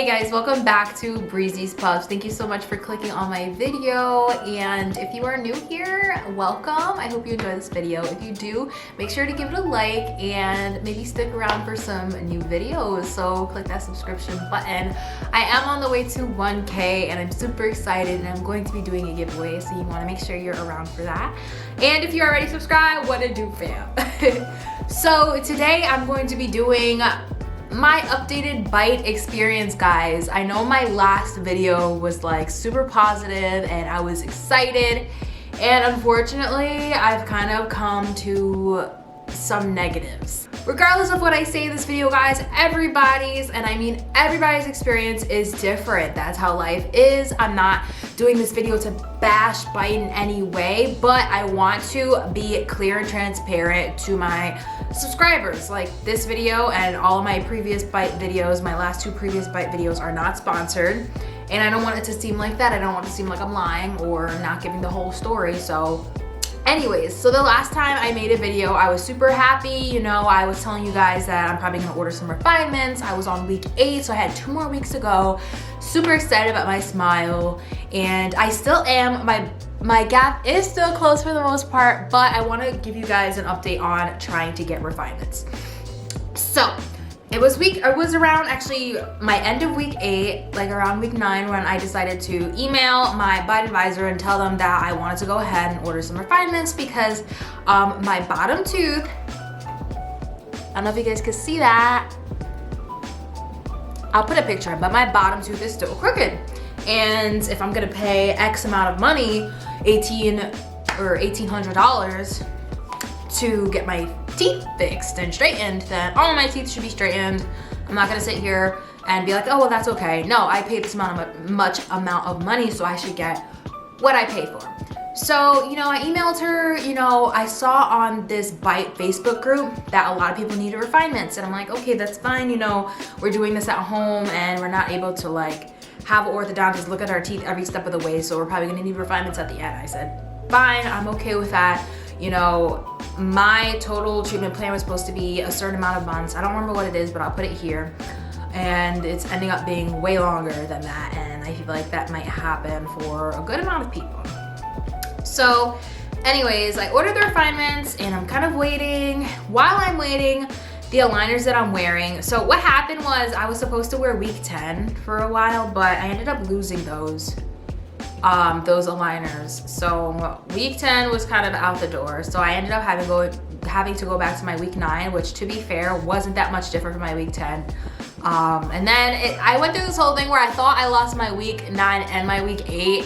Hey guys, welcome back to Breezy's Puffs. Thank you so much for clicking on my video, and if you are new here, welcome. I hope you enjoy this video. If you do, make sure to give it a like and maybe stick around for some new videos, so click that subscription button. I am on the way to 1K and I'm super excited, and I'm going to be doing a giveaway, so you want to make sure you're around for that. And if you're already subscribed, what to do, fam? So today I'm going to be doing my updated Byte experience, guys. I know my last video was like super positive and I was excited, and unfortunately I've kind of come to some negatives. Regardless of what I say in this video, guys, everybody's, and I mean everybody's, experience is different. That's how life is. I'm not doing this video to bash Byte in any way, but I want to be clear and transparent to my subscribers. Like, this video and all of my previous Byte videos, my last two previous Byte videos, are not sponsored, and I don't want it to seem like that. I don't want it to seem like I'm lying or not giving the whole story. So anyways, so the last time I made a video, I was super happy. You know, I was telling you guys that I'm probably gonna order some refinements. I was on week 8, so I had 2 more weeks to go. Super excited about my smile, and I still am. My gap is still closed for the most part, but I want to give you guys an update on trying to get refinements. So it was around actually my end of week 8, like around week 9, when I decided to email my Byte advisor and tell them that I wanted to go ahead and order some refinements because my bottom tooth, I don't know if you guys can see that. I'll put a picture, but my bottom tooth is still crooked. And if I'm gonna pay X amount of money, $1,800 to get my teeth fixed and straightened, then all of my teeth should be straightened. I'm not gonna sit here and be like, oh, well, that's okay. No, I paid this much amount of money, so I should get what I paid for. So, you know, I emailed her. You know, I saw on this Byte Facebook group that a lot of people needed refinements, and I'm like, okay, that's fine. You know, we're doing this at home and we're not able to like have an orthodontist look at our teeth every step of the way, so we're probably gonna need refinements at the end. I said, fine, I'm okay with that. You know, my total treatment plan was supposed to be a certain amount of months. I don't remember what it is, but I'll put it here. And it's ending up being way longer than that, and I feel like that might happen for a good amount of people. So anyways, I ordered the refinements and I'm kind of waiting. While I'm waiting, the aligners that I'm wearing. So what happened was I was supposed to wear week 10 for a while, but I ended up losing those aligners. So week 10 was kind of out the door. So I ended up having to go back to my week 9, which, to be fair, wasn't that much different from my week 10. And then I went through this whole thing where I thought I lost my week 9 and my week 8.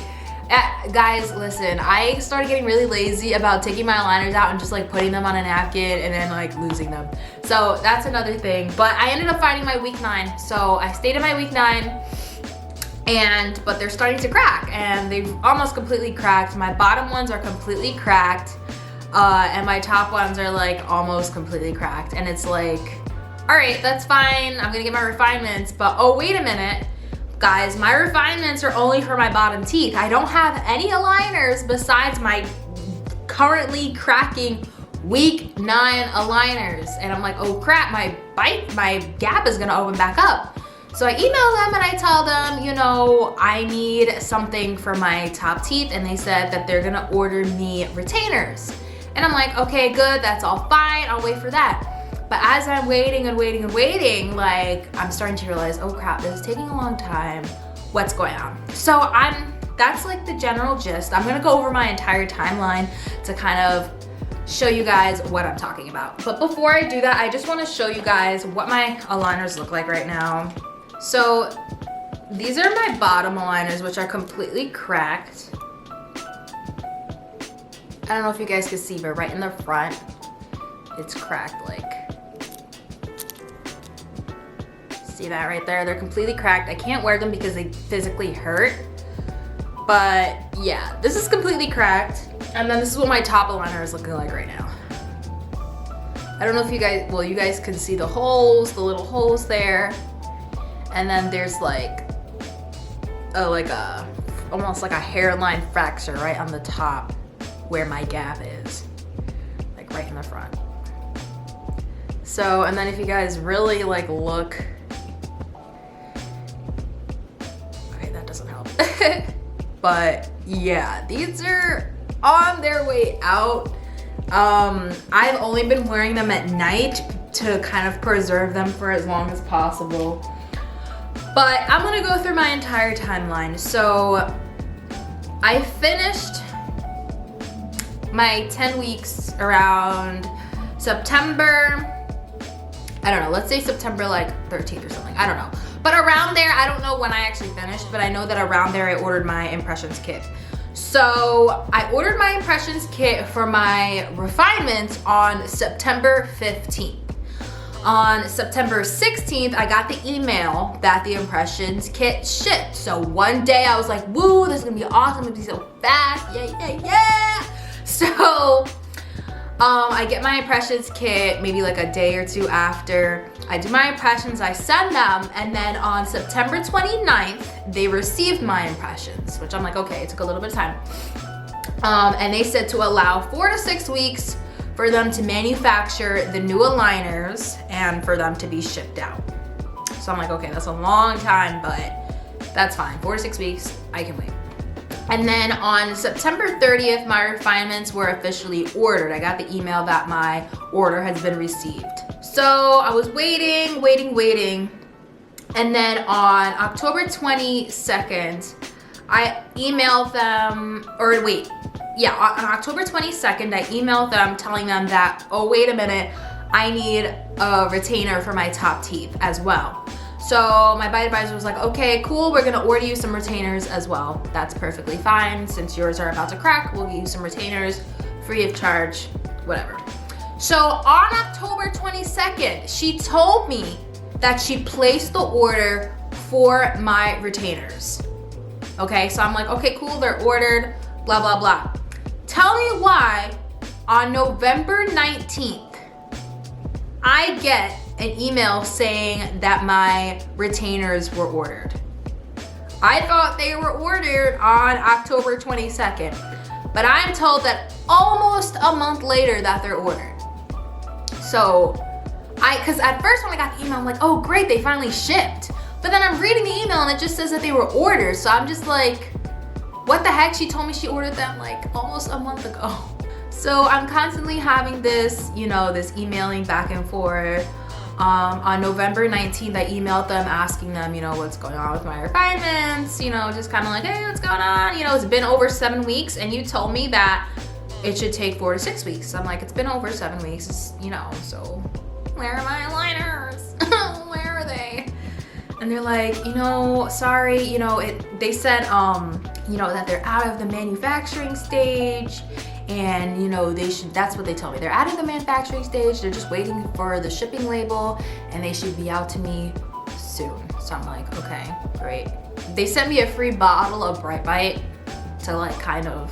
Guys, listen, I started getting really lazy about taking my aligners out and just like putting them on a napkin and then like losing them. So that's another thing. But I ended up finding my week 9. So I stayed in my week 9, but they're starting to crack, and they've almost completely cracked. My bottom ones are completely cracked, and my top ones are like almost completely cracked. And it's like, all right, that's fine. I'm gonna get my refinements, but oh, wait a minute. Guys, my refinements are only for my bottom teeth. I don't have any aligners besides my currently cracking week 9 aligners. And I'm like, oh crap, my gap is gonna open back up. So I email them and I tell them, you know, I need something for my top teeth, and they said that they're gonna order me retainers. And I'm like, okay, good, that's all fine, I'll wait for that. But as I'm waiting and waiting and waiting, like, I'm starting to realize, oh crap, this is taking a long time. What's going on? So that's like the general gist. I'm gonna go over my entire timeline to kind of show you guys what I'm talking about. But before I do that, I just wanna show you guys what my aligners look like right now. So these are my bottom aligners, which are completely cracked. I don't know if you guys can see, but right in the front, it's cracked like. See that right there? They're completely cracked. I can't wear them because they physically hurt. But yeah, this is completely cracked. And then this is what my top aligner is looking like right now. I don't know if you guys, well, you guys can see the holes, the little holes there. And then there's like almost like a hairline fracture right on the top where my gap is. Like right in the front. So, and then if you guys really like look But yeah, these are on their way out. I've only been wearing them at night to kind of preserve them for as long as possible. But I'm gonna go through my entire timeline. So I finished my 10 weeks around September, I don't know, let's say September like 13th or something, I don't know. But around there, I don't know when I actually finished, but I know that around there I ordered my impressions kit. So I ordered my impressions kit for my refinements on September 15th. On September 16th, I got the email that the impressions kit shipped. So one day I was like, woo, this is gonna be awesome, it's gonna be so fast, yeah. So I get my impressions kit maybe like a day or two after. I do my impressions, I send them, and then on September 29th, they received my impressions, which I'm like, okay, it took a little bit of time. And they said to allow 4 to 6 weeks for them to manufacture the new aligners and for them to be shipped out. So I'm like, okay, that's a long time, but that's fine. 4 to 6 weeks, I can wait. And then on September 30th, my refinements were officially ordered. I got the email that my order has been received. So I was waiting. And then on October 22nd, I emailed them, on October 22nd, I emailed them telling them that, oh, wait a minute, I need a retainer for my top teeth as well. So my Byte advisor was like, okay, cool, we're gonna order you some retainers as well. That's perfectly fine. Since yours are about to crack, we'll give you some retainers, free of charge, whatever. So on October 22nd, she told me that she placed the order for my retainers. Okay, so I'm like, okay, cool, they're ordered, blah, blah, blah. Tell me why on November 19th, I get an email saying that my retainers were ordered. I thought they were ordered on October 22nd, but I'm told that almost a month later that they're ordered. So because at first when I got the email, I'm like, oh great, they finally shipped. But then I'm reading the email and it just says that they were ordered. So I'm just like, what the heck? She told me she ordered them like almost a month ago. So I'm constantly having this, this emailing back and forth. On November 19th, I emailed them asking them, what's going on with my refinements, just kind of like, hey, what's going on? It's been over 7 weeks and you told me that it should take 4 to 6 weeks. So I'm like, it's been over 7 weeks, so where are my aligners? Where are they? And they're like, sorry, they said, that they're out of the manufacturing stage. And that's what they told me. They're out of the manufacturing stage. They're just waiting for the shipping label and they should be out to me soon. So I'm like, okay, great. They sent me a free bottle of Byte to like kind of,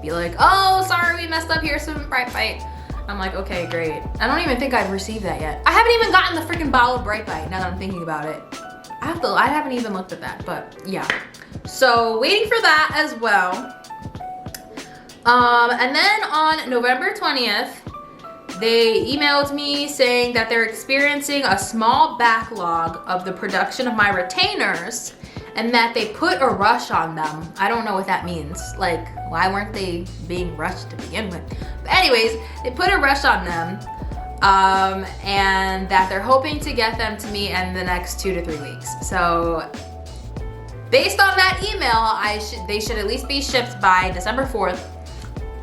be like, oh, sorry, we messed up, here's some Byte. I'm like, okay, great. I don't even think I've received that yet. I haven't even gotten the freaking bottle of Byte now that I'm thinking about it. I haven't even looked at that, but yeah. So waiting for that as well. And then on November 20th, they emailed me saying that they're experiencing a small backlog of the production of my retainers and that they put a rush on them. I don't know what that means. Like, why weren't they being rushed to begin with? But anyways, they put a rush on them and that they're hoping to get them to me in the next 2 to 3 weeks. So based on that email, they should at least be shipped by December 4th.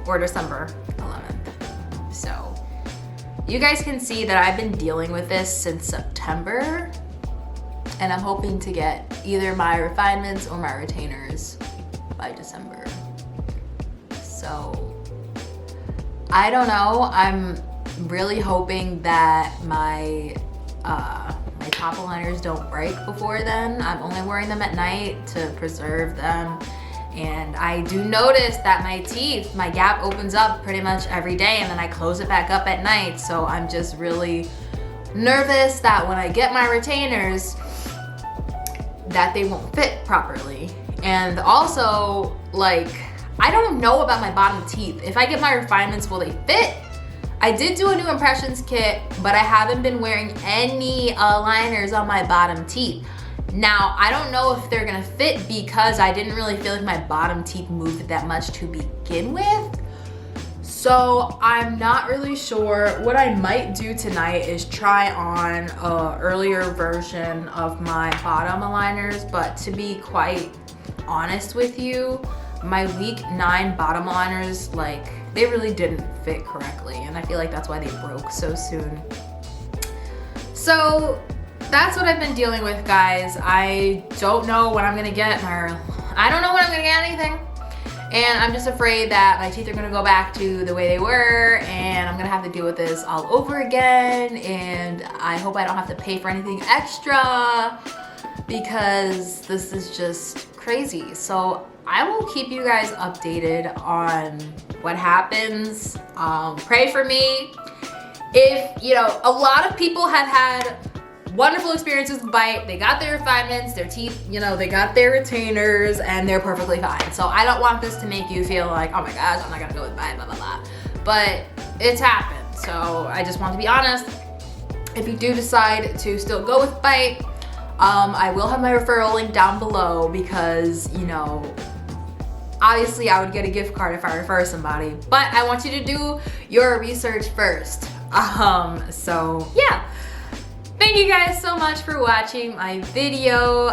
Or December 11th. So you guys can see that I've been dealing with this since September and I'm hoping to get either my refinements or my retainers by December. So I don't know. I'm really hoping that my top aligners don't break before then. I'm only wearing them at night to preserve them. And I do notice that my gap opens up pretty much every day and then I close it back up at night. So I'm just really nervous that when I get my retainers, that they won't fit properly. And also, like, I don't know about my bottom teeth. If I get my refinements, will they fit? I did do a new impressions kit, but I haven't been wearing any aligners on my bottom teeth. Now, I don't know if they're gonna fit because I didn't really feel like my bottom teeth moved that much to begin with. So I'm not really sure. What I might do tonight is try on an earlier version of my bottom aligners, but to be quite honest with you, my week 9 bottom aligners, like, they really didn't fit correctly, and I feel like that's why they broke so soon. So that's what I've been dealing with, guys. I don't know when I'm gonna get I don't know when I'm gonna get anything. And I'm just afraid that my teeth are gonna go back to the way they were, and I'm gonna have to deal with this all over again. And I hope I don't have to pay for anything extra because this is just crazy. So I will keep you guys updated on what happens. Pray for me. If, you know, a lot of people have had wonderful experiences with Byte. They got their refinements, their teeth, you know, they got their retainers, and they're perfectly fine. So I don't want this to make you feel like, oh my gosh, I'm not gonna go with Byte, blah, blah, blah. But it's happened. So I just want to be honest. If you do decide to still go with Byte, I will have my referral link down below because, you know, obviously I would get a gift card if I refer somebody, but I want you to do your research first. So yeah. Thank you guys so much for watching my video.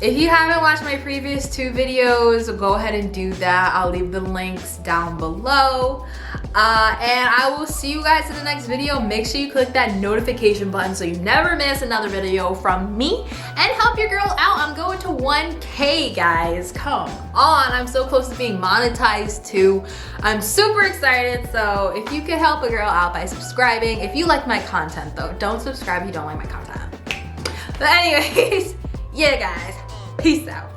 If you haven't watched my previous 2 videos, go ahead and do that. I'll leave the links down below. And I will see you guys in the next video. Make sure you click that notification button so you never miss another video from me. And help your girl out. I'm going to 1K, guys. Come on. I'm so close to being monetized too. I'm super excited. So if you could help a girl out by subscribing. If you like my content though, don't subscribe if you don't like my content. But anyways, yeah guys, peace out.